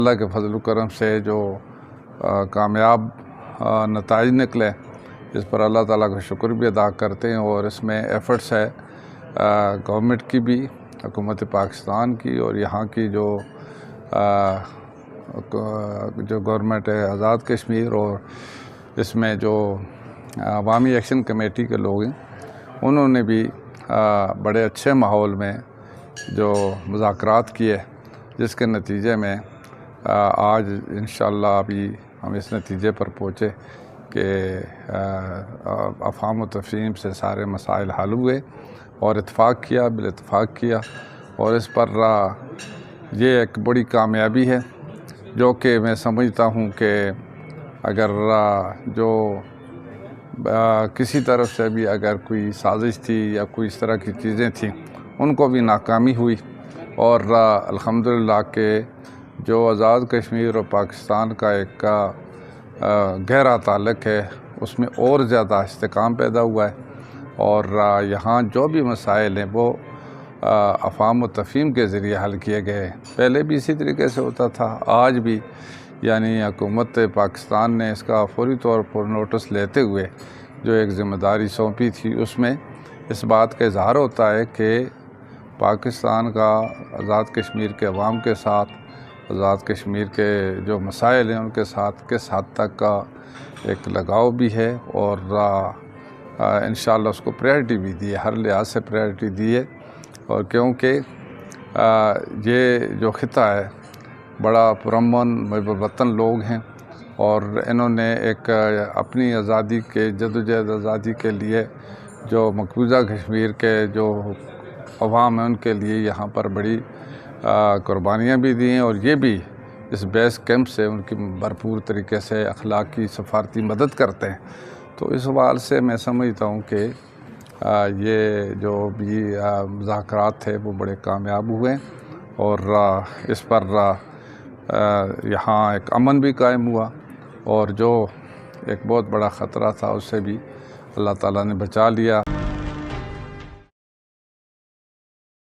اللہ کے فضل و کرم سے جو کامیاب نتائج نکلے، اس پر اللہ تعالیٰ کا شکر بھی ادا کرتے ہیں، اور اس میں ایفرٹس ہے گورنمنٹ کی بھی، حکومت پاکستان کی، اور یہاں کی جو گورنمنٹ ہے آزاد کشمیر، اور اس میں جو عوامی ایکشن کمیٹی کے لوگ ہیں، انہوں نے بھی بڑے اچھے ماحول میں جو مذاکرات کیے، جس کے نتیجے میں آج انشاءاللہ ابھی ہم اس نتیجے پر پہنچے کہ افہام و تفہیم سے سارے مسائل حل ہوئے، اور بالاتفاق کیا، اور اس پر یہ ایک بڑی کامیابی ہے، جو کہ میں سمجھتا ہوں کہ اگر جو کسی طرف سے بھی اگر کوئی سازش تھی یا کوئی اس طرح کی چیزیں تھیں، ان کو بھی ناکامی ہوئی، اور الحمدللہ کہ جو آزاد کشمیر اور پاکستان کا ایک گہرا تعلق ہے، اس میں اور زیادہ استحکام پیدا ہوا ہے، اور یہاں جو بھی مسائل ہیں وہ افہام و تفہیم کے ذریعے حل کیے گئے ہیں۔ پہلے بھی اسی طریقے سے ہوتا تھا، آج بھی یعنی حکومت پاکستان نے اس کا فوری طور پر نوٹس لیتے ہوئے جو ایک ذمہ داری سونپی تھی، اس میں اس بات کا اظہار ہوتا ہے کہ پاکستان کا آزاد کشمیر کے عوام کے ساتھ، آزاد کشمیر کے جو مسائل ہیں ان کے ساتھ کس حد تک کا ایک لگاؤ بھی ہے، اور انشاءاللہ اس کو پریارٹی بھی دی ہے، ہر لحاظ سے پریارٹی دی ہے، اور کیونکہ یہ جو خطہ ہے بڑا پرامن محب وطن لوگ ہیں، اور انہوں نے ایک اپنی آزادی کے جدوجہد آزادی کے لیے جو مقبوضہ کشمیر کے جو عوام ہیں ان کے لیے یہاں پر بڑی قربانیاں بھی دی ہیں، اور یہ بھی اس بیس کیمپ سے ان کی بھرپور طریقے سے اخلاقی سفارتی مدد کرتے ہیں۔ تو اس حوالے سے میں سمجھتا ہوں کہ یہ جو بھی مذاکرات تھے وہ بڑے کامیاب ہوئے، اور اس پر یہاں ایک امن بھی قائم ہوا، اور جو ایک بہت بڑا خطرہ تھا اس سے بھی اللہ تعالیٰ نے بچا لیا۔